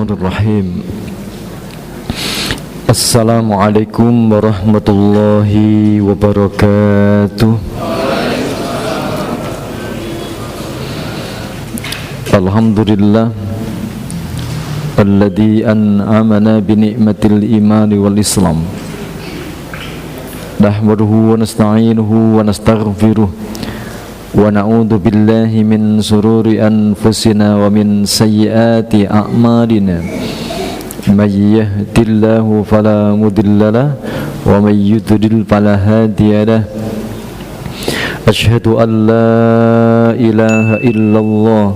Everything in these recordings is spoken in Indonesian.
Bismillahirrahmanirrahim. Assalamualaikum warahmatullahi wabarakatuh. Alhamdulillah alladzi an'amana bi ni'matil iman wal islam. Nahmaduhu wa nasta'inuhu wa nastaghfiruh wa na'udzu billahi min sururi anfusina wa min sayyiati a'malina. May yahdihillahu fala mudilla lahu wa may yudlil fala hadiya lahu. Asyhadu an la ilaha illallah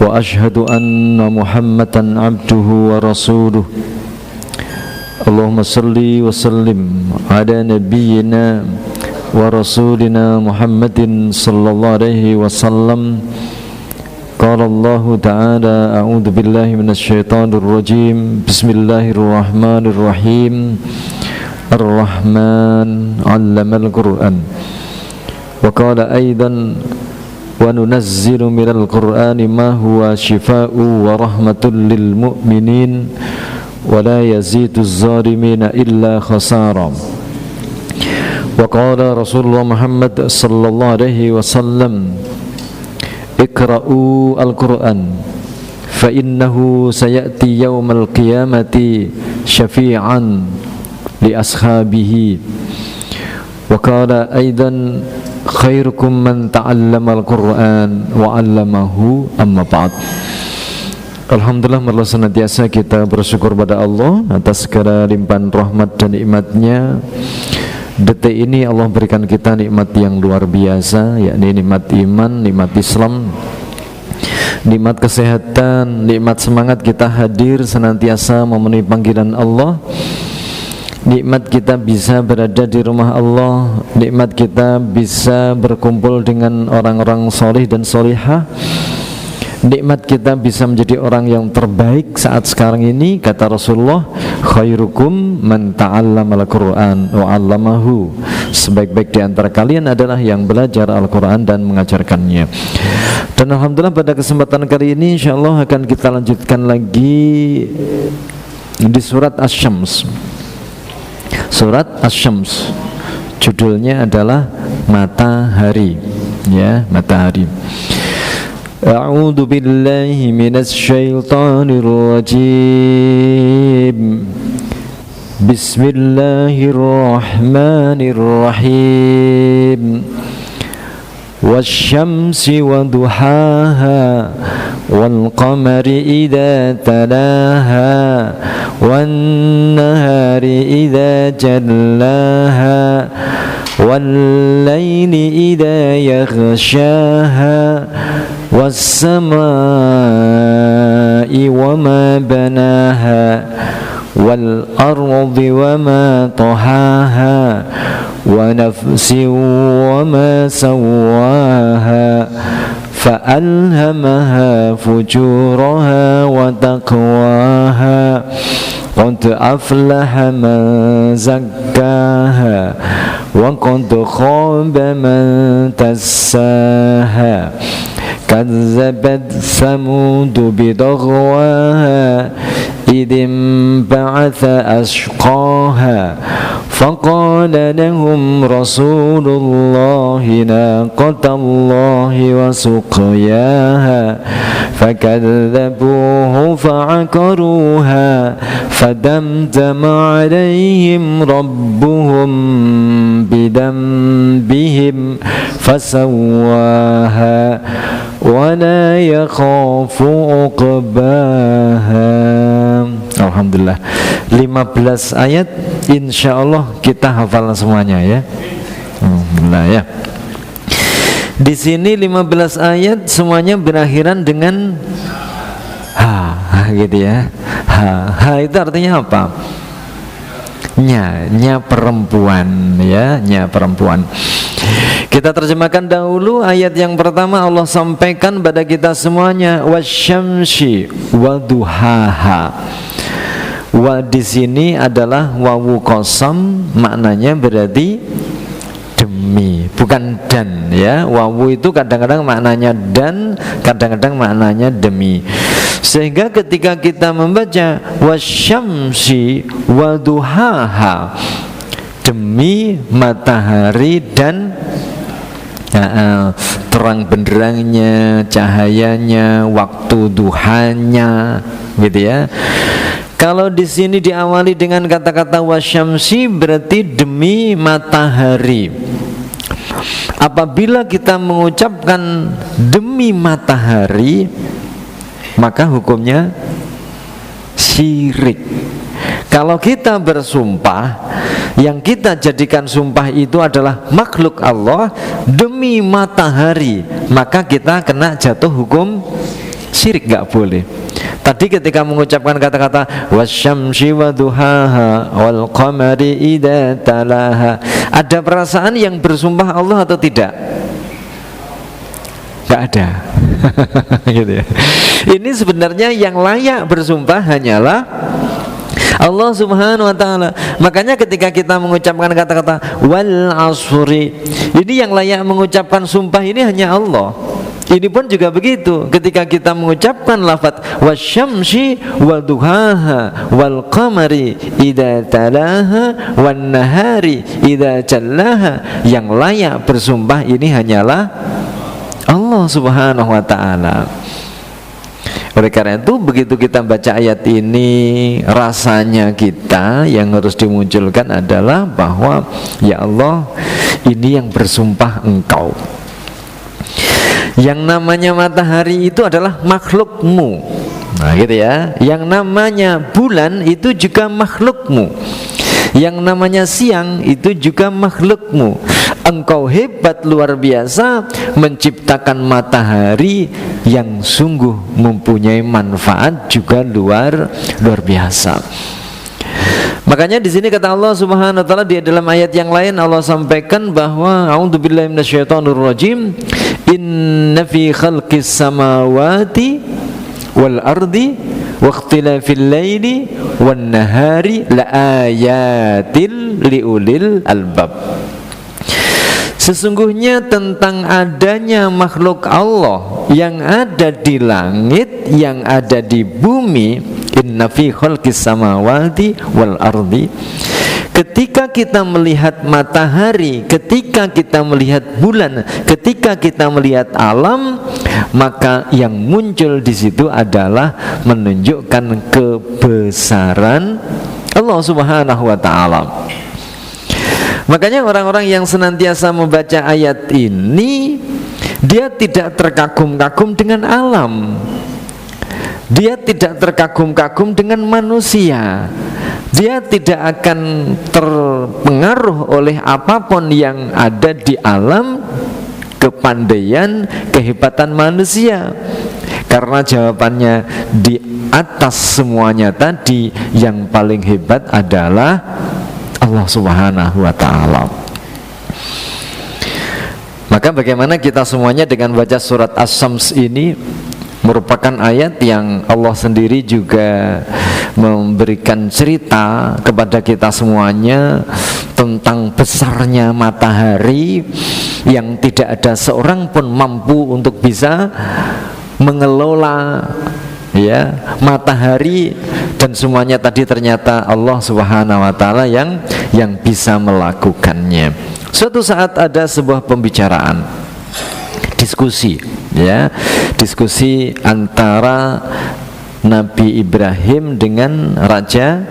wa asyhadu anna Muhammadan abduhu wa rasuluh. Allahumma salli wa sallim ala nabiyyina wa rasulina Muhammadin sallallahu alaihi wasallam. Qala Allah ta'ala a'udzu billahi minasy syaithanir rajim. Bismillahirrahmanirrahim. Ar-Rahman 'allamal Qur'an. Wa qala aidan wa nunazzilu minal Qur'ani ma huwa shifaa'un wa rahmatul lil mu'minin wa la yaziduz zalimina illa khasara. Wa qala Rasulullah Muhammad sallallahu alaihi wasallam, Iqra'u al-Qur'an fa innahu sayati yawmal qiyamati syafi'an li ashabihi. Wa qala aidan khairukum man ta'allama al-Qur'an wa 'allamahu, amma ba'd. Alhamdulillah, malah senantiasa kita bersyukur pada Allah atas segala limpahan rahmat dan nikmat-Nya. Detik ini Allah berikan kita nikmat yang luar biasa, yakni nikmat iman, nikmat Islam, nikmat kesehatan, nikmat semangat kita hadir senantiasa memenuhi panggilan Allah, nikmat kita bisa berada di rumah Allah, nikmat kita bisa berkumpul dengan orang-orang solih dan solihah, nikmat kita bisa menjadi orang yang terbaik saat sekarang ini. Kata Rasulullah, khairukum man ta'allama al-Qur'an wa 'allamahu. Sebaik-baik di antara kalian adalah yang belajar Al-Qur'an dan mengajarkannya. Dan alhamdulillah pada kesempatan kali ini insyaallah akan kita lanjutkan lagi di surat Asy-Syams. Surat Asy-Syams judulnya adalah matahari, ya, matahari. A'udzu billahi minasy syaithanir rajim. Bismillahirrahmanirrahim. Wasyamsi wa duhaha wal qamari idza talaha wan nahari idza jallaha wal laili idza yaghshaha was samaa'i wa ma banaha wal ardi wa ma tahaha wa nafsin wa ma sawwaha fa alhamaha fujuraha wa taqwaha qad aflaha man zakkaha wa qad khaba man dassaha. Kazzabat Thamud bidaghwaha idhim ba'atha ashqaha faqala lahum rasulullahi naqatallahi wa suqyaha fakadzabuhu fa'aqaruha fadamdama alayhim rabbuhum bidambihim fasawwaha wa la yakhafu uqbaha. Alhamdulillah, 15 ayat insyaallah kita hafal semuanya, ya. Alhamdulillah, ya. Di sini 15 ayat semuanya berakhiran dengan ha, gitu ya. Ha itu artinya apa? Nya perempuan, ya, nya perempuan. Kita terjemahkan dahulu ayat yang pertama. Allah sampaikan pada kita semuanya, wasyamsi waduhaha. Wa di sini adalah wawu qasam, maknanya berarti demi demi, bukan dan ya. Wawu itu kadang-kadang maknanya dan, kadang-kadang maknanya demi. Sehingga ketika kita membaca wasyamsi waduhaha, demi matahari dan terang benderangnya, cahayanya, waktu duhanya, gitu ya. Kalau di sini diawali dengan kata-kata wasyamsi berarti demi matahari. Apabila kita mengucapkan demi matahari, maka hukumnya syirik. Kalau kita bersumpah, yang kita jadikan sumpah itu adalah makhluk Allah demi matahari, maka kita kena jatuh hukum syirik, nggak boleh. Tadi ketika mengucapkan kata-kata wasyamsi waduhaha wal qamari idza talaha, ada perasaan yang bersumpah Allah atau tidak? Nggak ada. Gitu ya. Ini sebenarnya yang layak bersumpah hanyalah Allah Subhanahu wa ta'ala. Makanya ketika kita mengucapkan kata-kata wal asri, ini yang layak mengucapkan sumpah ini hanya Allah. Ini pun juga begitu. Ketika kita mengucapkan lafaz wasyamsi waduhaha wal qamari idza talaha wan nahari idza jallaha, yang layak bersumpah ini hanyalah Allah Subhanahu wa ta'ala. Oleh karena itu begitu kita baca ayat ini, rasanya kita yang harus dimunculkan adalah bahwa ya Allah, ini yang bersumpah Engkau. Yang namanya matahari itu adalah makhlukmu, nah gitu ya. Yang namanya bulan itu juga makhlukmu. Yang namanya siang itu juga makhlukmu. Engkau hebat luar biasa menciptakan matahari yang sungguh mempunyai manfaat juga luar biasa. Makanya di sini kata Allah Subhanahu wa taala di dalam ayat yang lain, Allah sampaikan bahwa a'udzubillahi minasyaitonirrajim, inna fi khalqis samawati wal ardi wa ikhtilafil laili wan nahari laayatil liulil albab. Sesungguhnya tentang adanya makhluk Allah yang ada di langit, yang ada di bumi, inna fi khalqis samawati wal ardi. Ketika kita melihat matahari, ketika kita melihat bulan, ketika kita melihat alam, maka yang muncul di situ adalah menunjukkan kebesaran Allah Subhanahu wa ta'ala. Makanya orang-orang yang senantiasa membaca ayat ini, dia tidak terkagum-kagum dengan alam, dia tidak terkagum-kagum dengan manusia, dia tidak akan terpengaruh oleh apapun yang ada di alam, kepandaian, kehebatan manusia. Karena jawabannya di atas semuanya tadi, yang paling hebat adalah Allah Subhanahu wa ta'ala. Maka bagaimana kita semuanya dengan baca surat As-Syams ini, merupakan ayat yang Allah sendiri juga memberikan cerita kepada kita semuanya tentang besarnya matahari yang tidak ada seorang pun mampu untuk bisa mengelola ya matahari, dan semuanya tadi ternyata Allah Subhanahu wa ta'ala yang bisa melakukannya. Suatu saat ada sebuah pembicaraan, diskusi ya, diskusi antara Nabi Ibrahim dengan Raja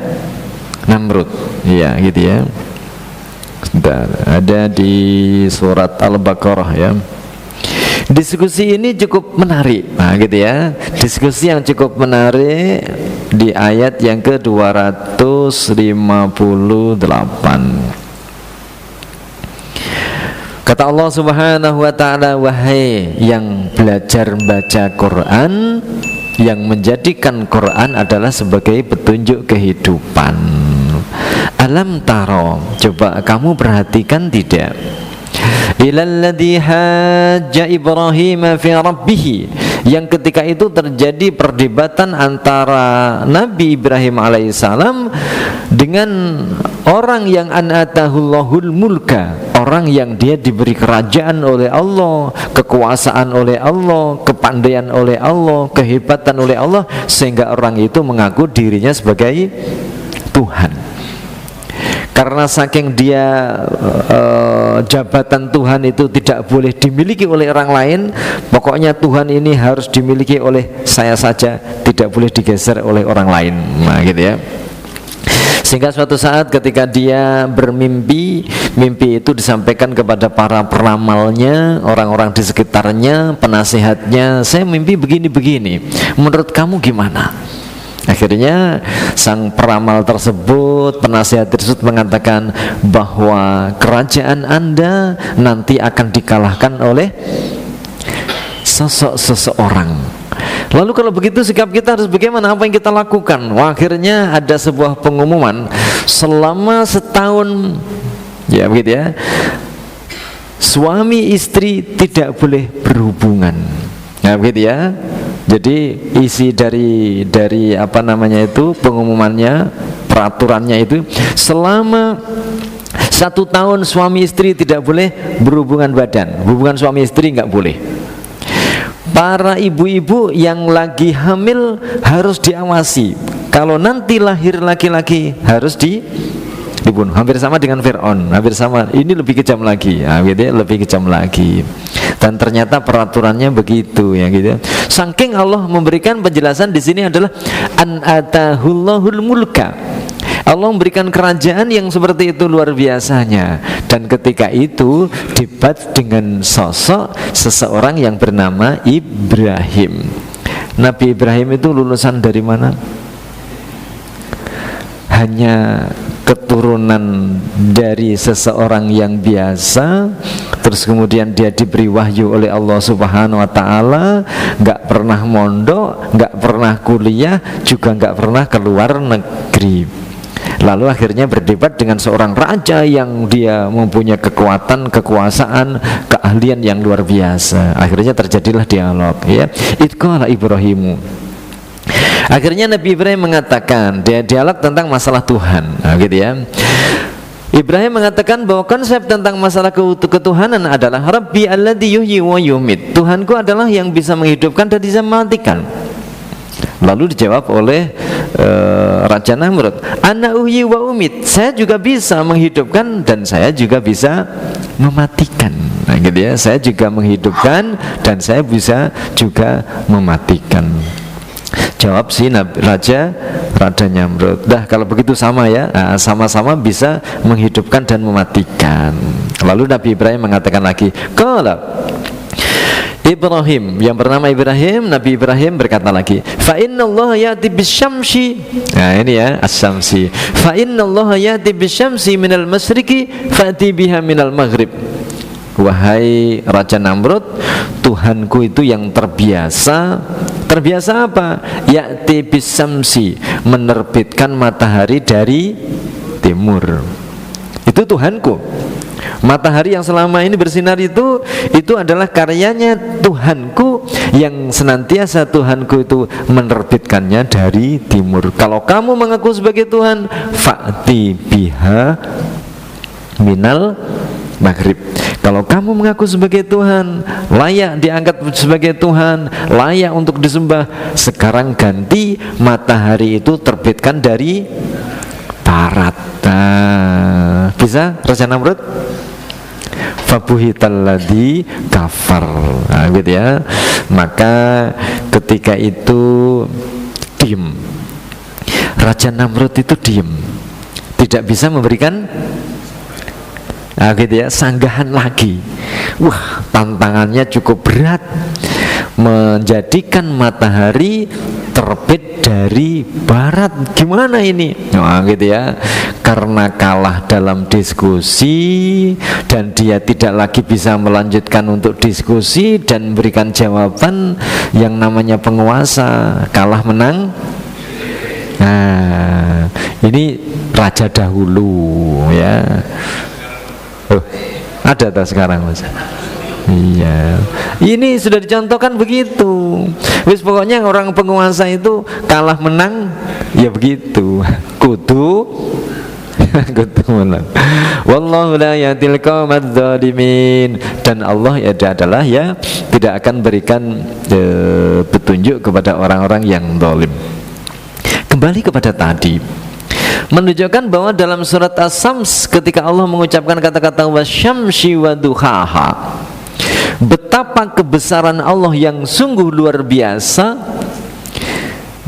Namrud, ya gitu ya. Sebentar, ada di surat Al-Baqarah ya. Diskusi ini cukup menarik, nah gitu ya. Diskusi yang cukup menarik di ayat yang ke-258. Kata Allah Subhanahu wa ta'ala, wahai yang belajar baca Quran, yang menjadikan Quran adalah sebagai petunjuk kehidupan. Alam taro, coba kamu perhatikan tidak? Ilalladzi hajja Ibrahim fi rabbih, yang ketika itu terjadi perdebatan antara Nabi Ibrahim alaihissalam dengan orang yang an'atahullahul mulka, orang yang dia diberi kerajaan oleh Allah, kekuasaan oleh Allah, kepandaian oleh Allah, kehebatan oleh Allah, sehingga orang itu mengaku dirinya sebagai Tuhan. Karena saking dia jabatan Tuhan itu tidak boleh dimiliki oleh orang lain, pokoknya Tuhan ini harus dimiliki oleh saya saja, tidak boleh digeser oleh orang lain. Nah gitu ya. Sehingga suatu saat ketika dia bermimpi, mimpi itu disampaikan kepada para peramalnya, orang-orang di sekitarnya, penasihatnya, saya mimpi begini-begini, menurut kamu gimana? Akhirnya sang peramal tersebut, penasihat tersebut mengatakan bahwa kerajaan Anda nanti akan dikalahkan oleh sosok seseorang. Lalu kalau begitu sikap kita harus bagaimana? Apa yang kita lakukan? Wah, akhirnya ada sebuah pengumuman selama setahun, ya begitu ya, suami istri tidak boleh berhubungan. Nah begitu ya. Jadi isi dari apa namanya itu pengumumannya, peraturannya itu selama 1 tahun suami istri tidak boleh berhubungan badan, hubungan suami istri nggak boleh. Para ibu-ibu yang lagi hamil harus diawasi. Kalau nanti lahir laki-laki harus dibunuh. Hampir sama dengan Fir'aun, hampir sama. Ini lebih kejam lagi, ya, gitu ya, lebih kejam lagi. Dan ternyata peraturannya begitu, ya gitu. Saking Allah memberikan penjelasan di sini adalah an-atahullahul mulka. Allah memberikan kerajaan yang seperti itu luar biasanya. Dan ketika itu debat dengan sosok seseorang yang bernama Ibrahim. Nabi Ibrahim itu lulusan dari mana? Hanya keturunan dari seseorang yang biasa, terus kemudian dia diberi wahyu oleh Allah Subhanahu wa ta'ala, gak pernah mondok, gak pernah kuliah, juga gak pernah keluar negeri. Lalu akhirnya berdebat dengan seorang raja yang dia mempunyai kekuatan, kekuasaan, keahlian yang luar biasa. Akhirnya terjadilah dialog, ya. Itqala Ibrahimu. Akhirnya Nabi Ibrahim mengatakan, dia dialog tentang masalah Tuhan, nah, gitu ya. Ibrahim mengatakan bahwa konsep tentang masalah ketuhanan adalah Rabbi alladzi yuhyi wa yumit. Tuhanku adalah yang bisa menghidupkan dan bisa mematikan. Lalu dijawab oleh Raja Namrud, Ana uhyi wa umit. Saya juga bisa menghidupkan dan saya juga bisa mematikan. Nah, gitu ya. Saya juga menghidupkan dan saya bisa juga mematikan. Jawab si Raja Namrud, dah kalau begitu sama ya, sama-sama bisa menghidupkan dan mematikan. Lalu Nabi Ibrahim mengatakan lagi, kalau Ibrahim, yang bernama Ibrahim, Nabi Ibrahim berkata lagi, fa innallaha ya'ti bisyamsi. Nah ini ya, as-syamsi. Fa innallaha ya'ti bisyamsi minal masyriqi fa'ti biha minal maghrib. Wahai Raja Namrud, Tuhanku itu yang terbiasa apa? Ya'ti bisyamsi, menerbitkan matahari dari timur. Itu Tuhanku. Matahari yang selama ini bersinar itu adalah karyanya Tuhanku, yang senantiasa Tuhanku itu menerbitkannya dari timur. Kalau kamu mengaku sebagai Tuhan, fa'ti biha minal maghrib. Kalau kamu mengaku sebagai Tuhan, layak diangkat sebagai Tuhan, layak untuk disembah, sekarang ganti matahari itu terbitkan dari barat. Nah, bisa Raja Namrud? Fabuhitalladzi kafar. Nah, gitu ya. Maka ketika itu diam. Raja Namrud itu diam. Tidak bisa memberikan gitu ya, sanggahan lagi. Wah, tantangannya cukup berat, menjadikan matahari terbit dari barat. Gimana ini? Nah, gitu ya. Karena kalah dalam diskusi dan dia tidak lagi bisa melanjutkan untuk diskusi dan memberikan jawaban, yang namanya penguasa kalah menang. Nah, ini raja dahulu ya. Ada tak sekarang Mas? Iya, ini sudah dicontohkan begitu. Wis pokoknya orang penguasa itu kalah menang ya begitu. Kudu menang. Wallahu la yahdil qaumadz zalimin. Dan Allah ya adalah ya tidak akan berikan petunjuk kepada orang-orang yang zalim. Kembali kepada tadi, menunjukkan bahwa dalam surat As-Sams ketika Allah mengucapkan kata-kata wasyamsi waduhaha, betapa kebesaran Allah yang sungguh luar biasa.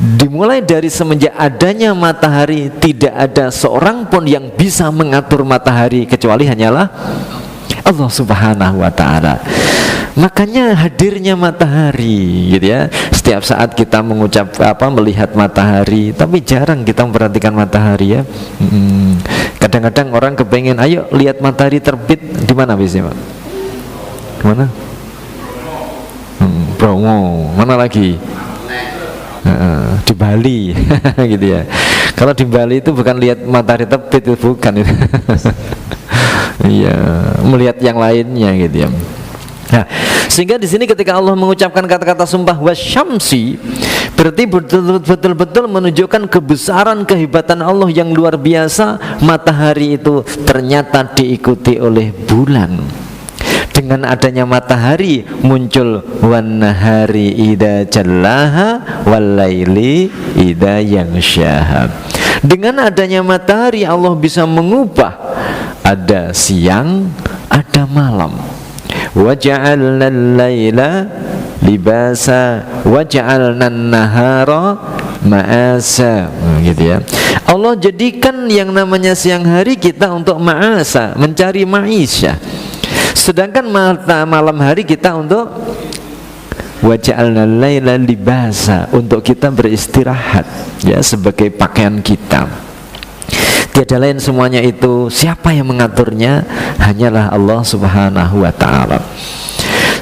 Dimulai dari semenjak adanya matahari, tidak ada seorang pun yang bisa mengatur matahari kecuali hanyalah Allah Subhanahu wa ta'ala. Makanya hadirnya matahari gitu ya. Setiap saat kita melihat matahari, tapi jarang kita memperhatikan matahari ya. Kadang-kadang orang kepengen, ayo lihat matahari terbit di mana biasanya, Pak? Mana? Bromo. Mana lagi? Di Bali gitu ya. Kalau di Bali itu bukan lihat matahari terbit, itu bukan itu. Iya, melihat yang lainnya gitu ya. Nah, sehingga di sini ketika Allah mengucapkan kata-kata sumpah wasyamsi, berarti betul-betul menunjukkan kebesaran kehebatan Allah yang luar biasa. Matahari itu ternyata diikuti oleh bulan. Dengan adanya matahari muncul wan nahari idza jallaha wal laili idza yaghshaha. Dengan adanya matahari Allah bisa mengubah ada siang, ada malam. Wa ja'alna al-laila libasa wa ja'alna an-nahara ma'asa, gitu ya. Allah jadikan yang namanya siang hari kita untuk ma'asa, mencari maisha. Sedangkan malam hari kita untuk wa ja'alna al-laila libasa, untuk kita beristirahat ya, sebagai pakaian kita. Tiada lain semuanya itu, siapa yang mengaturnya? Hanyalah Allah Subhanahu wa ta'ala.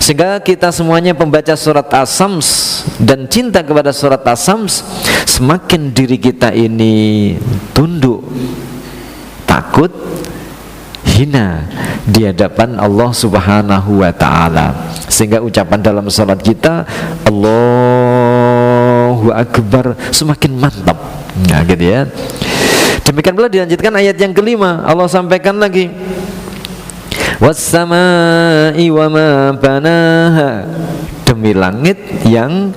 Sehingga kita semuanya pembaca surat As-Sams dan cinta kepada surat As-Sams, semakin diri kita ini tunduk, takut, hina di hadapan Allah Subhanahu wa ta'ala. Sehingga ucapan dalam salat kita Allahu Akbar semakin mantap. Nah, gitu ya. Demikian pula dilanjutkan ayat yang kelima, Allah sampaikan lagi was-samaa'i wa ma banaha, demi langit yang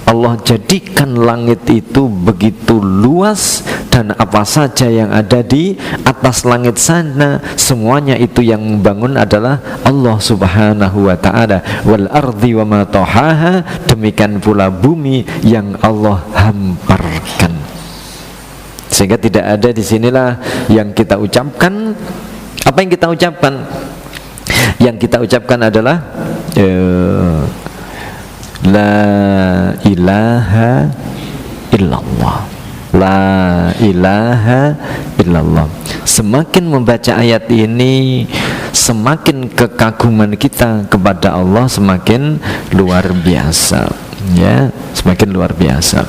Allah jadikan langit itu begitu luas, dan apa saja yang ada di atas langit sana, semuanya itu yang membangun adalah Allah Subhanahu wa ta'ala. Wal ardi wa ma tahaha, demikian pula bumi yang Allah hamparkan. Sehingga tidak ada di sinilah yang kita ucapkan. Apa yang kita ucapkan? Yang kita ucapkan adalah la ilaha illallah. La ilaha illallah. Semakin membaca ayat ini, semakin kekaguman kita kepada Allah semakin luar biasa ya, semakin luar biasa.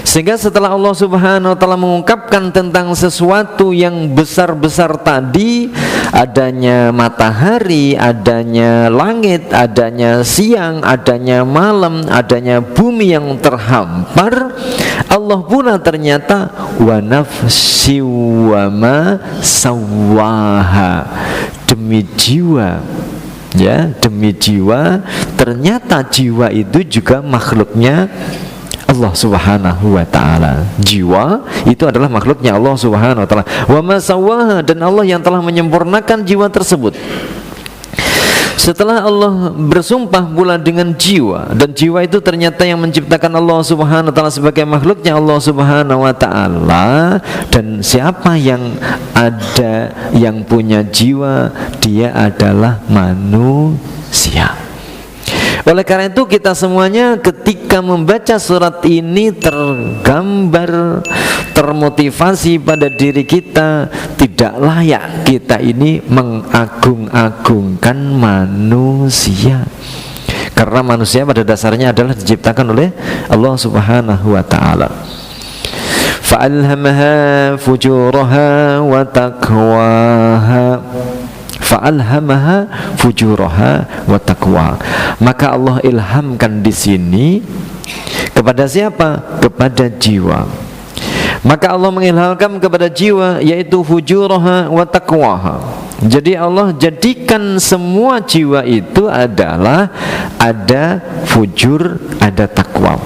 Sehingga setelah Allah Subhanahu wa ta'ala mengungkapkan tentang sesuatu yang besar-besar tadi, adanya matahari, adanya langit, adanya siang, adanya malam, adanya bumi yang terhampar, Allah pula ternyata wa nafsi wa ma sawaha, demi jiwa ya, demi jiwa. Ternyata jiwa itu juga makhluknya Allah Subhanahu wa ta'ala. Jiwa itu adalah makhluknya Allah Subhanahu wa ta'ala. Wa ma sawaha, dan Allah yang telah menyempurnakan jiwa tersebut. Setelah Allah bersumpah pula dengan jiwa, dan jiwa itu ternyata yang menciptakan Allah Subhanahu wa ta'ala sebagai makhluknya Allah Subhanahu wa ta'ala. Dan siapa yang ada yang punya jiwa, dia adalah manusia. Oleh karena itu kita semuanya ketika membaca surat ini tergambar, termotivasi pada diri kita, tidak layak kita ini mengagung-agungkan manusia. Karena manusia pada dasarnya adalah diciptakan oleh Allah Subhanahu wa ta'ala. Fa'alhamaha fujuraha wa taqwaha. fa'alhamaha fujuraha wa taqwa. Maka Allah ilhamkan di sini kepada siapa? Kepada jiwa. Maka Allah mengilhamkan kepada jiwa, yaitu fujuraha wa taqwaha. Jadi Allah jadikan semua jiwa itu adalah ada fujur, ada takwa.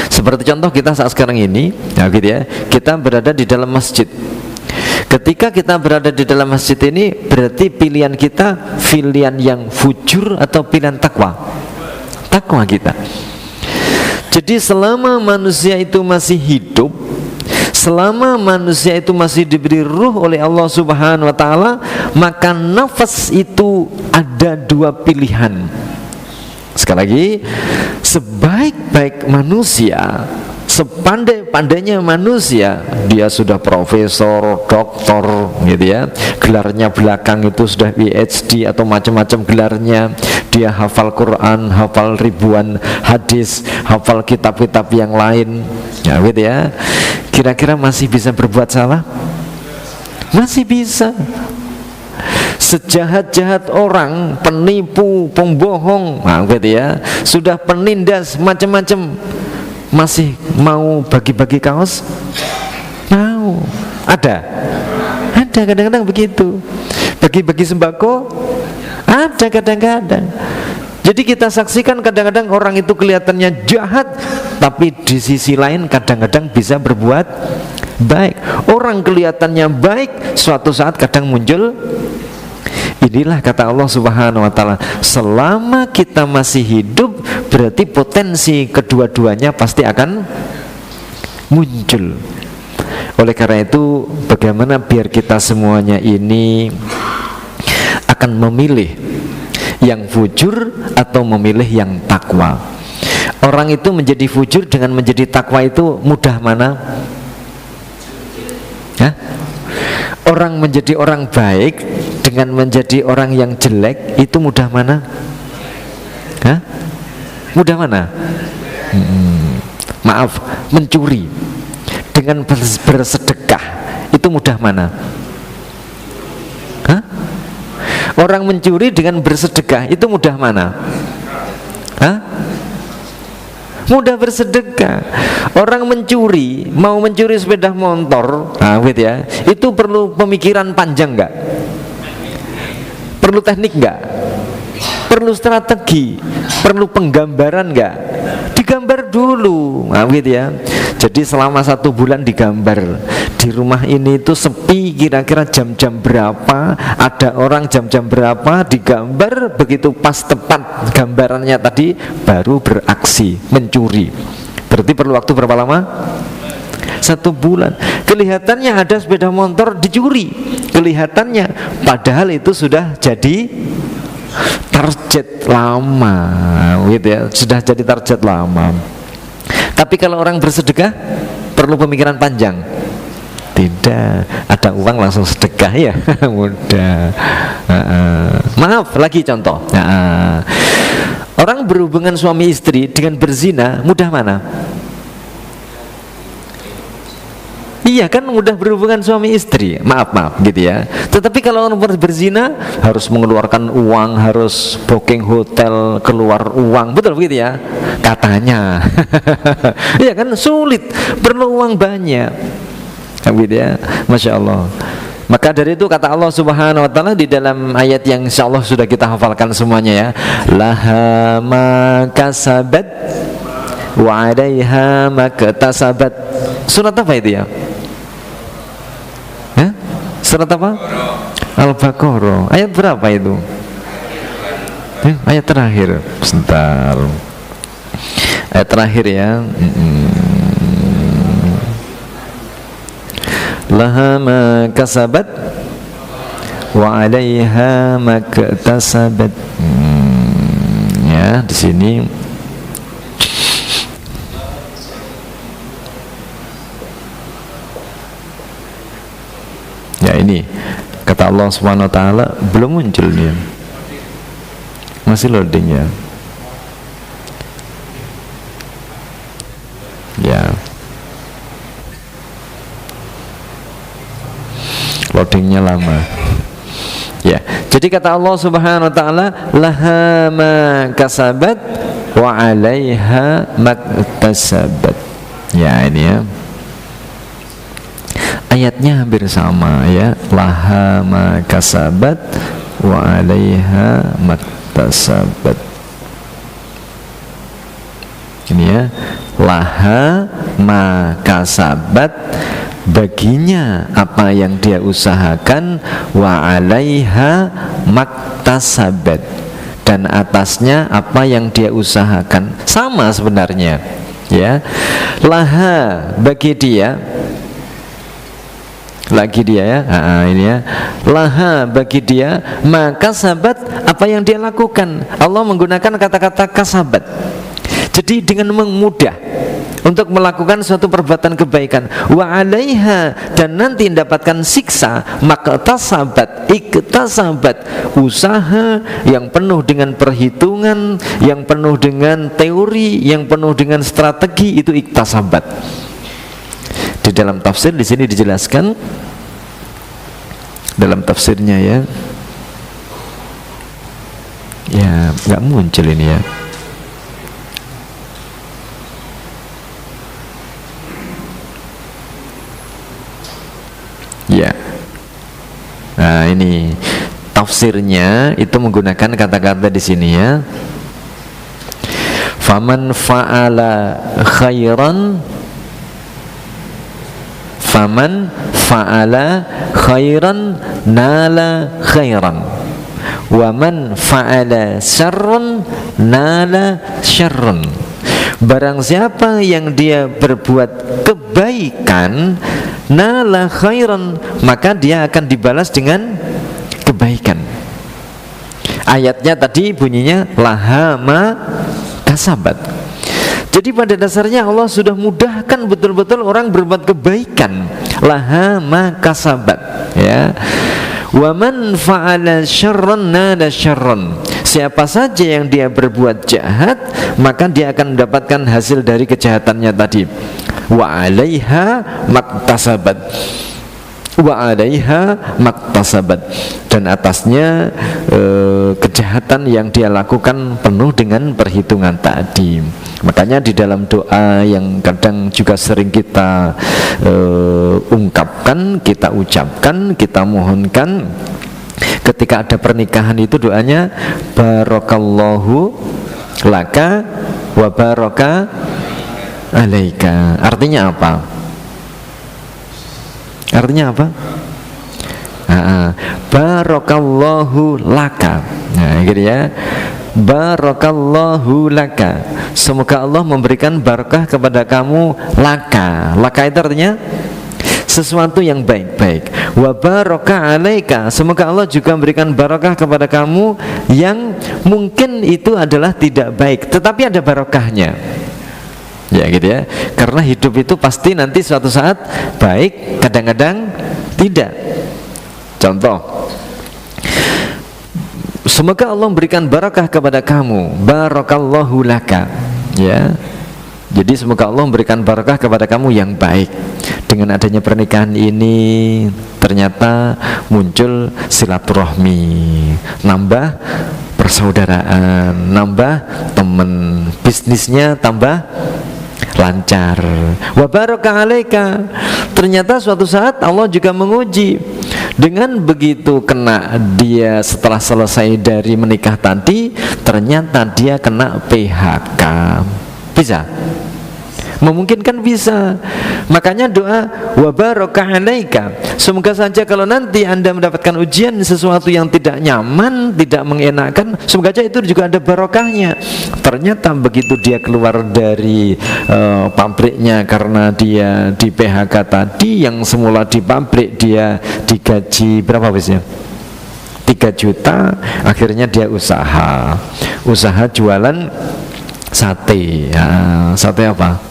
Seperti contoh kita saat sekarang ini, ya gitu ya, kita berada di dalam masjid. Ketika kita berada di dalam masjid ini, berarti pilihan kita pilihan yang fujur atau pilihan takwa? Takwa kita. Jadi selama manusia itu masih hidup, selama manusia itu masih diberi ruh oleh Allah Subhanahu wa taala, maka nafas itu ada dua pilihan. Sekali lagi, sebaik-baik manusia, sepandai-pandainya manusia, dia sudah profesor, doktor gitu ya, gelarnya belakang itu sudah PhD atau macam-macam gelarnya, dia hafal Quran, hafal ribuan hadis, hafal kitab-kitab yang lain, ya gitu ya. Kira-kira masih bisa berbuat salah? Masih bisa. Sejahat-jahat orang, penipu, pembohong, nah gitu ya, sudah penindas macam-macam, masih mau bagi-bagi kaos? Mau. Ada kadang-kadang begitu. Bagi-bagi sembako? Ada kadang-kadang. Jadi kita saksikan kadang-kadang orang itu kelihatannya jahat, tapi di sisi lain kadang-kadang bisa berbuat baik. Orang kelihatannya baik, suatu saat kadang muncul. Inilah kata Allah Subhanahu wa taala, selama kita masih hidup berarti potensi kedua-duanya pasti akan muncul. Oleh karena itu, bagaimana biar kita semuanya ini akan memilih yang fujur atau memilih yang takwa? Orang itu menjadi fujur dengan menjadi takwa itu mudah mana? Hah? Orang menjadi orang baik dengan menjadi orang yang jelek itu mudah mana? Hah? Mudah mana? Maaf, mencuri dengan bersedekah itu mudah mana? Hah? Orang mencuri dengan bersedekah itu mudah mana? Hah? Mudah bersedekah. Orang mencuri, mau mencuri sepeda motor, nah gitu ya, itu perlu pemikiran panjang nggak? Perlu teknik nggak? Perlu strategi? Perlu penggambaran nggak? Digambar dulu, nah gitu ya. Jadi selama 1 bulan digambar, di rumah ini itu sepi, kira-kira jam-jam berapa, ada orang jam-jam berapa, digambar, begitu pas tepat gambarannya tadi baru beraksi mencuri. Berarti perlu waktu berapa lama? 1 bulan. Kelihatannya ada sepeda motor dicuri, kelihatannya, padahal itu sudah jadi target lama, gitu ya, sudah jadi target lama. Tapi kalau orang bersedekah perlu pemikiran panjang? Tidak, ada uang langsung sedekah ya, mudah. Maaf, lagi contoh. Orang berhubungan suami istri dengan berzina mudah mana? Iya kan, mudah berhubungan suami istri, maaf gitu ya. Tetapi kalau orang berzina harus mengeluarkan uang, harus booking hotel, keluar uang, betul begitu ya? Katanya, iya kan, sulit, perlu uang banyak, gitu ya, masya Allah. Maka dari itu kata Allah Subhanahu wa taala di dalam ayat yang insya Allah sudah kita hafalkan semuanya ya, laha ma kasabat wa 'alaiha ma katasabat. Surat apa itu ya? Surat apa? Al-Baqarah. Ayat berapa itu? Ayat terakhir. Sebentar. Ayat terakhir ya. Laha ma kasabat wa 'alaiha ma katasabat. Ya, di sini. Ya ini kata Allah Subhanahu wa taala, belum muncul dia, masih loading ya. Ya, loadingnya lama. Ya, jadi kata Allah Subhanahu wa taala, laha ma kasabat wa 'alaiha maktasabat. Ya, ini ya. Ayatnya hampir sama ya. Laha ma kasabat wa 'alaiha maktasabat. Ini ya. Laha ma kasabat, baginya apa yang dia usahakan, wa 'alaiha maktasabat, dan atasnya apa yang dia usahakan. Sama sebenarnya ya. Laha, bagi dia, lagi dia ya, ini ya, laha, bagi dia, maka sabat, apa yang dia lakukan. Allah menggunakan kata-kata kasabat. Jadi dengan memudah untuk melakukan suatu perbuatan kebaikan. Wa 'alaiha, dan nanti mendapatkan siksa, maktasabat, iktasabat, usaha yang penuh dengan perhitungan, yang penuh dengan teori, yang penuh dengan strategi, itu iktasabat. Di dalam tafsir di sini dijelaskan, dalam tafsirnya ya, nggak muncul ini ya. Ya, nah ini tafsirnya itu menggunakan kata-kata di sini ya. Faman fa'ala khairan, faman fa'ala khairan nala khairan, wa man fa'ala syarran nala syarran. Barang siapa yang dia berbuat kebaikan, nala khairan, maka dia akan dibalas dengan kebaikan. Ayatnya tadi bunyinya laha ma kasabat. Jadi pada dasarnya Allah sudah mudahkan betul-betul orang berbuat kebaikan. Laha ma kasabat ya. Wa man fa'ala syarran nala syarran. Siapa saja yang dia berbuat jahat, maka dia akan mendapatkan hasil dari kejahatannya tadi. Wa 'alaiha maktasabat, wa 'alaiha maktasabat, dan atasnya kejahatan yang dia lakukan penuh dengan perhitungan tadi. Makanya di dalam doa yang kadang juga sering kita ungkapkan, kita ucapkan, kita mohonkan ketika ada pernikahan, itu doanya barakallahu laka wa baraka alaika. Artinya apa? Artinya apa? Barakallahu laka. Nah, gitu ya. Barakallahu laka. Semoga Allah memberikan barakah kepada kamu. Laka. Laka itu artinya sesuatu yang baik-baik. Wa baraka alaika, semoga Allah juga memberikan barakah kepada kamu yang mungkin itu adalah tidak baik, tetapi ada barakahnya. Ya gitu ya. Karena hidup itu pasti nanti suatu saat baik, kadang-kadang tidak. Contoh, semoga Allah memberikan barakah kepada kamu. Barakallahu laka. Ya. Jadi semoga Allah memberikan barakah kepada kamu yang baik. Dengan adanya pernikahan ini ternyata muncul silaturahmi, nambah persaudaraan, nambah teman, bisnisnya tambah lancar. Wa baraka alaika. Ternyata suatu saat Allah juga menguji. Dengan begitu kena dia setelah selesai dari menikah tadi, ternyata dia kena PHK. Bisa? Memungkinkan bisa. Makanya doa wa baraka alaika. Semoga saja kalau nanti Anda mendapatkan ujian sesuatu yang tidak nyaman, tidak mengenakan, semoga saja itu juga ada barokahnya. Ternyata begitu dia keluar dari pabriknya karena dia di PHK tadi, yang semula di pabrik dia digaji berapa biasanya? 3 juta, akhirnya dia usaha jualan sate. Ya, sate apa?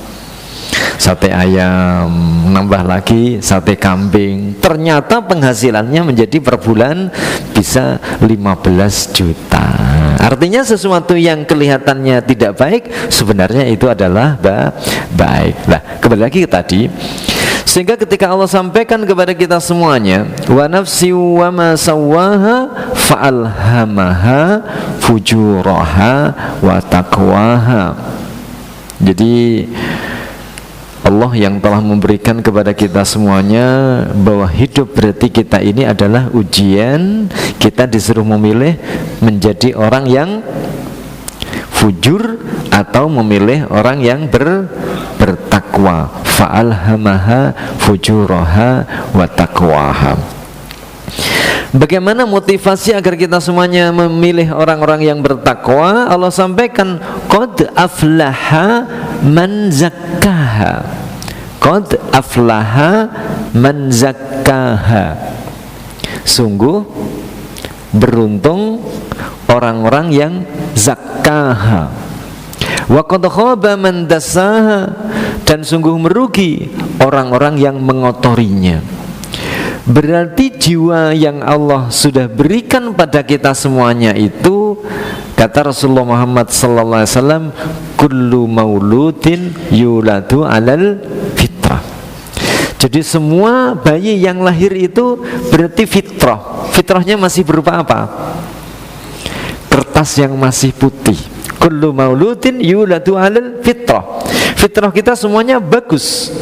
Sate ayam, nambah lagi sate kambing. Ternyata penghasilannya menjadi per bulan bisa 15 juta. Artinya sesuatu yang kelihatannya tidak baik sebenarnya itu adalah baik. Nah, kembali lagi ke tadi. Sehingga ketika Allah sampaikan kepada kita semuanya, wa nafsi wa ma sawwaha fa'alhamaha fujuraha wa taqwaha. Jadi Allah yang telah memberikan kepada kita semuanya bahwa hidup berarti kita ini adalah ujian. Kita disuruh memilih menjadi orang yang fujur atau memilih orang yang bertakwa. Fa'alhamaha fujuraha wa taqwaha. Bagaimana motivasi agar kita semuanya memilih orang-orang yang bertakwa? Allah sampaikan, qad aflaha man zakkaha. Qad aflaha man zakkaha. Sungguh beruntung orang-orang yang zakkaha. Wa qad khaba man dassaha. Dan sungguh merugi orang-orang yang mengotorinya. Berarti jiwa yang Allah sudah berikan pada kita semuanya itu, kata Rasulullah Muhammad sallallahu alaihi wasallam, kullu mauludin yuladu alal fitrah. Jadi semua bayi yang lahir itu berarti fitrah. Fitrahnya masih berupa apa? Kertas yang masih putih. Kullu mauludin yuladu alal fitrah. Fitrah kita semuanya bagus.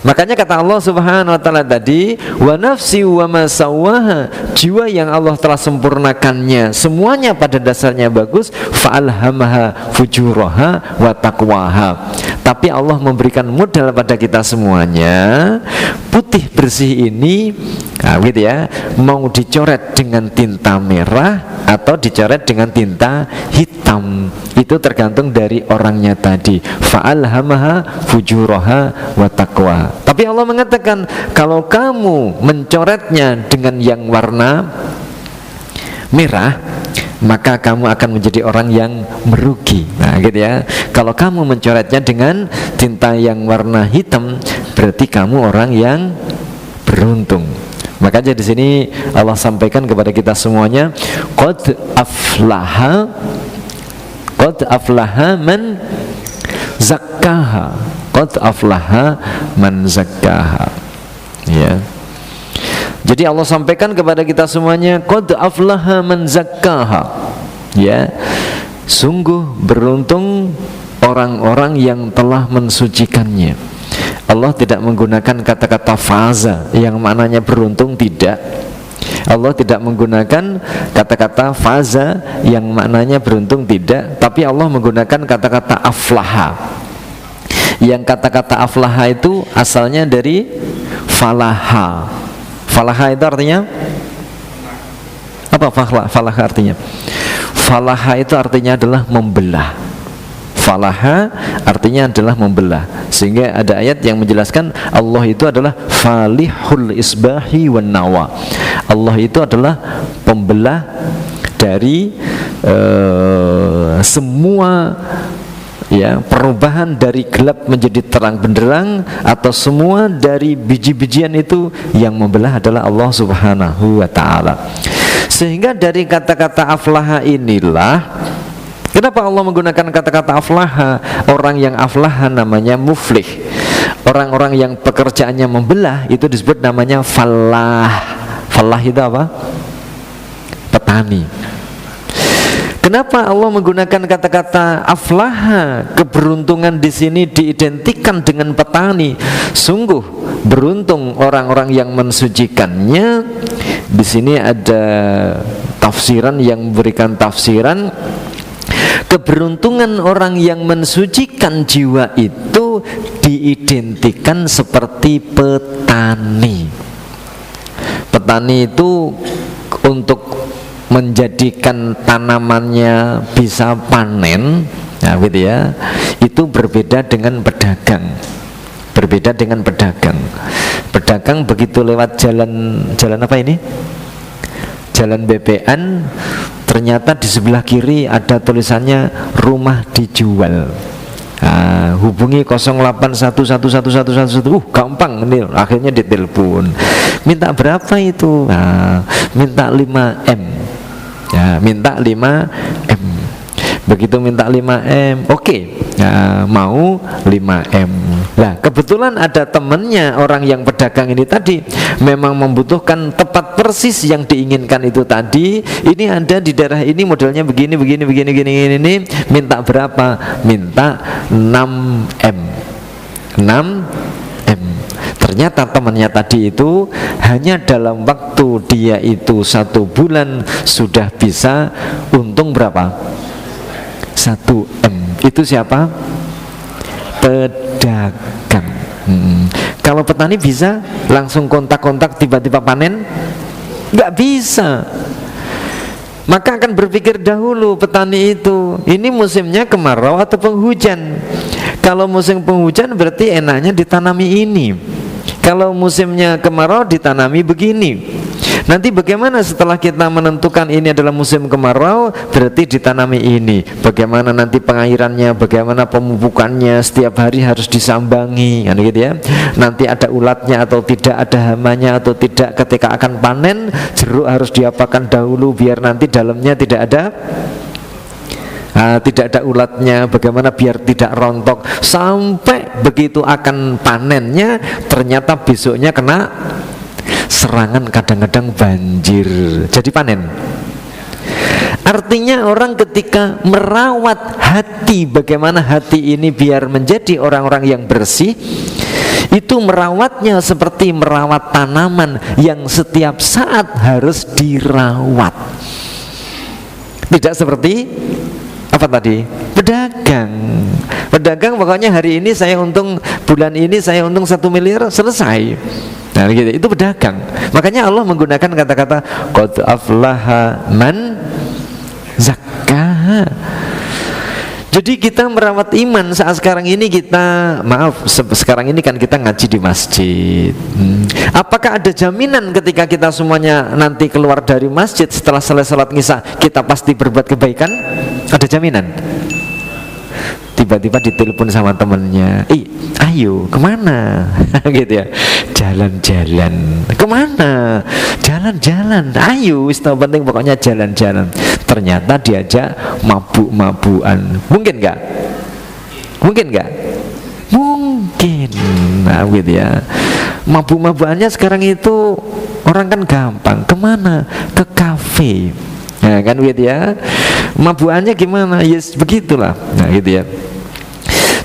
Makanya kata Allah Subhanahu wa taala tadi, wa nafsi wa ma sawwaha, jiwa yang Allah telah sempurnakannya semuanya pada dasarnya bagus, fa'alhamaha fujuraha wa taqwaha. Tapi Allah memberikan modal pada kita semuanya. Putih bersih ini, nah gitu ya, mau dicoret dengan tinta merah atau dicoret dengan tinta hitam, itu tergantung dari orangnya tadi. Fa'alhamaha fujuraha wa taqwaha. Tapi Allah mengatakan, kalau kamu mencoretnya dengan yang warna merah, maka kamu akan menjadi orang yang merugi. Nah gitu ya. Kalau kamu mencoretnya dengan tinta yang warna hitam, berarti kamu orang yang beruntung. Makanya di sini Allah sampaikan kepada kita semuanya, qad aflaha man zakkaha. Qad aflaha man zakkaha. Ya. Jadi Allah sampaikan kepada kita semuanya, qad aflaha man zakkaha. Ya. Sungguh beruntung orang-orang yang telah mensucikannya. Allah tidak menggunakan kata-kata faza yang maknanya beruntung, tidak. Allah tidak menggunakan kata-kata faza yang maknanya beruntung, tidak. Tapi Allah menggunakan kata-kata aflaha. Yang kata-kata aflaha itu asalnya dari falaha. Falaha itu artinya apa? Falaha artinya, falaha itu artinya adalah membelah. Falaha artinya adalah membelah. Sehingga ada ayat yang menjelaskan Allah itu adalah falihul isbahi wan nawa. Allah itu adalah pembelah dari semua ya perubahan dari gelap menjadi terang benderang, atau semua dari biji-bijian itu yang membelah adalah Allah Subhanahu wa ta'ala. Sehingga dari kata-kata aflaha inilah, kenapa Allah menggunakan kata-kata aflaha? Orang yang aflaha namanya muflih. Orang-orang yang pekerjaannya membelah itu disebut namanya falah. Falah itu apa? Petani. Kenapa Allah menggunakan kata-kata aflaha? Keberuntungan di sini diidentikan dengan petani. Sungguh beruntung orang-orang yang mensucikannya. Di sini ada tafsiran yang memberikan tafsiran, keberuntungan orang yang mensucikan jiwa itu diidentikan seperti petani. Petani itu untuk menjadikan tanamannya bisa panen, nah gitu ya, itu berbeda dengan pedagang. Berbeda dengan pedagang. Pedagang begitu lewat jalan apa ini? Jalan bebean, ternyata di sebelah kiri ada tulisannya rumah dijual. Nah, hubungi 08111111. Gampang nih, akhirnya ditelepon. Minta berapa itu? Nah, minta 5M. Ya, minta 5M. Begitu minta 5M, oke. Nah, mau 5M. Nah, kebetulan ada temennya orang yang pedagang ini tadi memang membutuhkan tepat persis yang diinginkan itu tadi. Ini ada di daerah ini modelnya begini, ini minta berapa? Minta 6M. 6M. Ternyata temannya tadi itu hanya dalam waktu dia itu 1 bulan sudah bisa untung berapa? 1M. Itu siapa? Pedagang. Kalau petani bisa langsung kontak-kontak tiba-tiba panen? Nggak bisa. Maka akan berpikir dahulu petani itu, ini musimnya kemarau atau penghujan. Kalau musim penghujan berarti enaknya ditanami ini. Kalau musimnya kemarau ditanami begini. Nanti bagaimana setelah kita menentukan ini adalah musim kemarau, berarti ditanami ini. Bagaimana nanti pengairannya, bagaimana pemupukannya, setiap hari harus disambangi, kan gitu ya. Nanti ada ulatnya atau tidak, ada hamanya atau tidak. Ketika akan panen, jeruk harus diapakan dahulu biar nanti dalamnya tidak ada ulatnya, bagaimana biar tidak rontok. Sampai begitu akan panennya, ternyata besoknya kena serangan, kadang-kadang banjir, jadi panen. Artinya orang ketika merawat hati, bagaimana hati ini biar menjadi orang-orang yang bersih, itu merawatnya seperti merawat tanaman yang setiap saat harus dirawat. Tidak seperti apa tadi? Pedagang pokoknya hari ini saya untung, bulan ini saya untung 1 miliar, selesai. Nah gitu, itu pedagang. Makanya Allah menggunakan kata-kata qad aflaha man zakkaha. Jadi kita merawat iman saat sekarang ini kita, sekarang ini kan kita ngaji di masjid. Apakah ada jaminan ketika kita semuanya nanti keluar dari masjid setelah selesai salat Isya kita pasti berbuat kebaikan? Ada jaminan? Tiba-tiba ditelepon sama temennya, ayo kemana? Gitu ya, jalan-jalan. Kemana? Jalan-jalan. Ayo, penting pokoknya jalan-jalan. Ternyata diajak mabuk-mabukan. Mungkin nggak? Mungkin nggak? Mungkin. Nah gitu ya. Mabuk-mabukannya sekarang itu orang kan gampang. Kemana? Ke kafe. Nah kan gitu ya. Mabuannya gimana? Yes, begitulah. Nah gitu ya.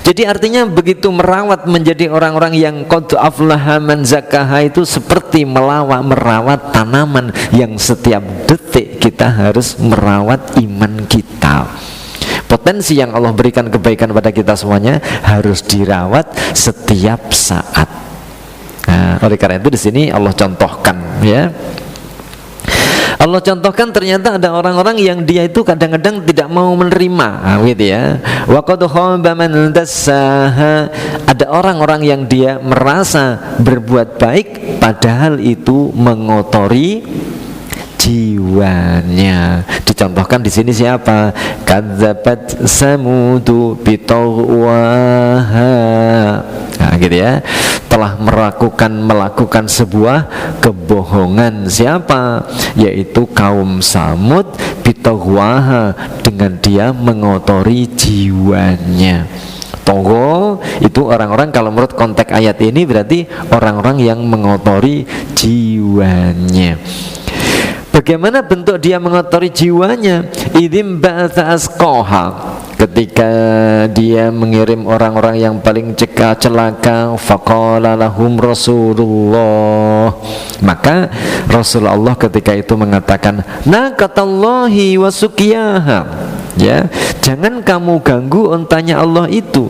Jadi artinya begitu merawat menjadi orang-orang yang qad aflaha man zakkaha itu seperti merawat tanaman yang setiap detik kita harus merawat iman kita. Potensi yang Allah berikan kebaikan pada kita semuanya harus dirawat setiap saat. Nah, oleh karena itu di sini Allah contohkan ya. Allah contohkan ternyata ada orang-orang yang dia itu kadang-kadang tidak mau menerima, gitu ya. Wa qad khaba man dassaha. Ada orang-orang yang dia merasa berbuat baik padahal itu mengotori jiwanya. Dicontohkan di sini siapa? Kadzabat samudu bitawwaha. Nah, gitu ya. Telah melakukan sebuah kebohongan. Siapa? Yaitu kaum Samud bitawwaha, dengan dia mengotori jiwanya. Togo itu orang-orang, kalau menurut konteks ayat ini berarti orang-orang yang mengotori jiwanya. Bagaimana bentuk dia mengotori jiwanya? Idzim ba'atsa asqaha, ketika dia mengirim orang-orang yang paling celaka. Faqala lahum Rasulullah, maka Rasulullah ketika itu mengatakan naqatallahi wa suqiyaha, ya, jangan kamu ganggu untanya Allah itu.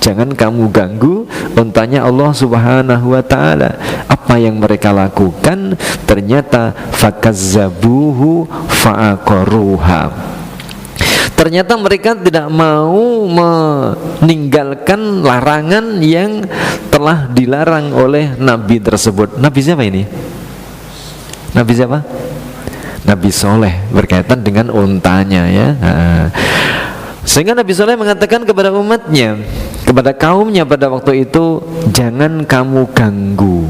Jangan kamu ganggu untanya Allah Subhanahu wa ta'ala. Apa yang mereka lakukan? Ternyata fakazzabuhu fa'aqaruha. Ternyata mereka tidak mau meninggalkan larangan yang telah dilarang oleh Nabi tersebut. Nabi siapa ini? Nabi siapa? Nabi Soleh, berkaitan dengan untanya ya. Sehingga Nabi Soleh mengatakan kepada umatnya, kepada kaumnya pada waktu itu, jangan kamu ganggu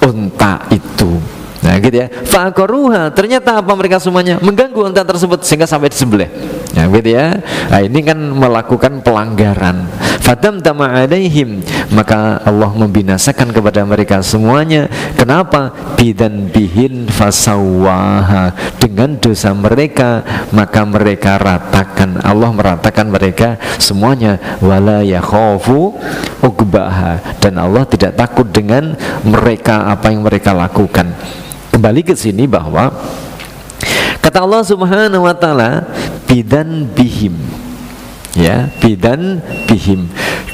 unta itu. Nah gitu ya. Fa'aqaruha, ternyata apa mereka semuanya? Mengganggu unta tersebut sehingga sampai disembelih. Ya, gitu ya. Nah, ini kan melakukan pelanggaran. Fadamdama alaihim, maka Allah membinasakan kepada mereka semuanya. Kenapa? Bidan bihin fasawaha, dengan dosa mereka maka mereka ratakan. Allah meratakan mereka semuanya. Wala yakhafu uqbaha, dan Allah tidak takut dengan mereka, apa yang mereka lakukan. Kembali ke sini bahwa kata Allah Subhanahu wa taala, bidan bihim. Ya, bidan bihim.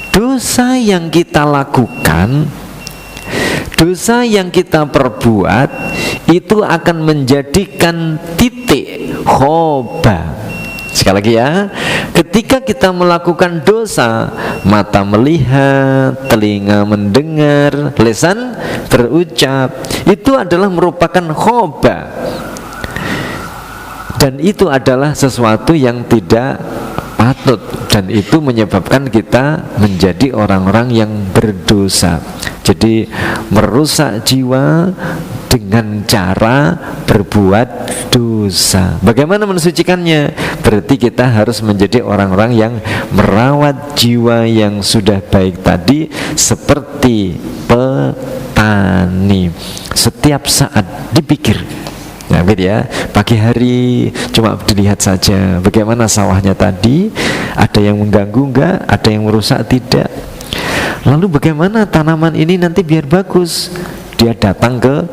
Dosa yang kita lakukan, dosa yang kita perbuat itu akan menjadikan titik khoba. Sekali lagi ya, ketika kita melakukan dosa, mata melihat, telinga mendengar, lisan berucap, itu adalah merupakan khoba. Dan itu adalah sesuatu yang tidak patut, dan itu menyebabkan kita menjadi orang-orang yang berdosa. Jadi merusak jiwa dengan cara berbuat dosa. Bagaimana mensucikannya? Berarti kita harus menjadi orang-orang yang merawat jiwa yang sudah baik tadi, seperti petani. Setiap saat dipikir, ya, gitu ya. Pagi hari cuma dilihat saja bagaimana sawahnya tadi, ada yang mengganggu enggak, ada yang merusak tidak. Lalu bagaimana tanaman ini nanti biar bagus? Dia datang ke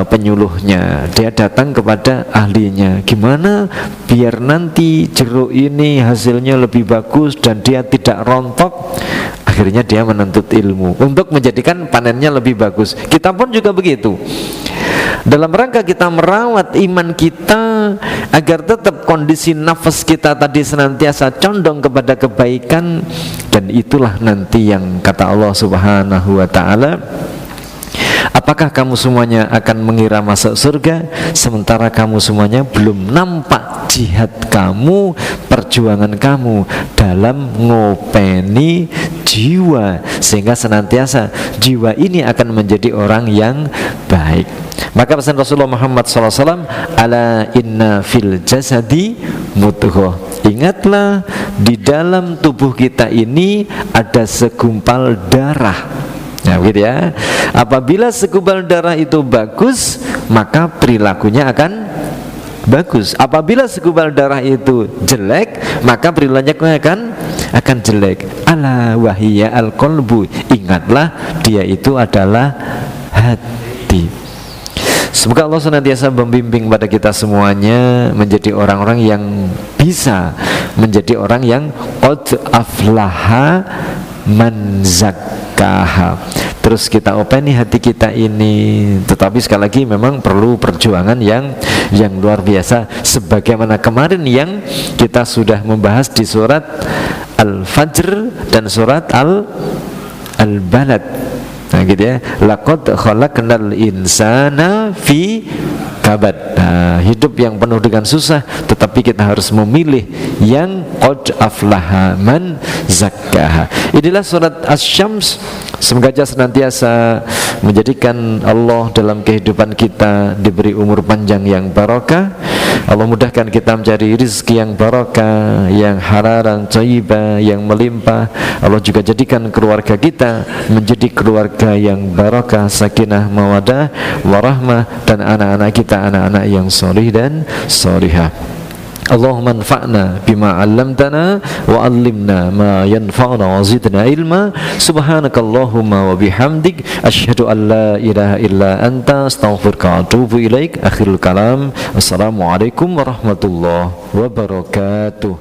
penyuluhnya, dia datang kepada ahlinya. Gimana biar nanti jeruk ini hasilnya lebih bagus dan dia tidak rontok? Akhirnya dia menuntut ilmu untuk menjadikan panennya lebih bagus. Kita pun juga begitu. Dalam rangka kita merawat iman kita agar tetap kondisi nafas kita tadi senantiasa condong kepada kebaikan, dan itulah nanti yang kata Allah Subhanahu wa taala, apakah kamu semuanya akan mengira masuk surga sementara kamu semuanya belum nampak jihad kamu, perjuangan kamu dalam ngopeni jiwa, sehingga senantiasa jiwa ini akan menjadi orang yang baik. Maka pesan Rasulullah Muhammad SAW, ala inna fil jasadi mudghah, ingatlah di dalam tubuh kita ini ada segumpal darah. Nah, gitu ya. Apabila segumpal darah itu bagus, maka perilakunya akan bagus. Apabila segumpal darah itu jelek, maka perilakunya akan jelek. Ala wahiyya al-qalbu, ingatlah dia itu adalah hati. Semoga Allah senantiasa membimbing pada kita semuanya menjadi orang-orang yang bisa menjadi orang yang qad aflaha man zakkaha. Terus kita openi hati kita ini, tetapi sekali lagi memang perlu perjuangan yang luar biasa, sebagaimana kemarin yang kita sudah membahas di surat Al-Fajr dan surat Al-Balad. Nah, gitu ya. Laqad khalaqnal insana fi kabad. Nah, hidup yang penuh dengan susah, tetapi kita harus memilih yang qad aflaha man zakkaha. Inilah surat Asy-Syams. Semoga senantiasa menjadikan Allah dalam kehidupan kita diberi umur panjang yang barokah. Allah mudahkan kita mencari rezeki yang barokah, yang halalan, thayyibah, yang melimpah. Allah juga jadikan keluarga kita menjadi keluarga yang barokah, sakinah, mawadah, warahmah, dan anak-anak kita anak-anak yang solih dan solihah. Allahumma anfa'na bima 'allamtana wa 'allimna ma yanfa'una wa zidna ilma. Subhanakallahumma wa bihamdik asyhadu an la ilaha illa anta astaghfiruka wa atubu ilaik. Akhirul kalam. Assalamualaikum warahmatullahi wabarakatuh.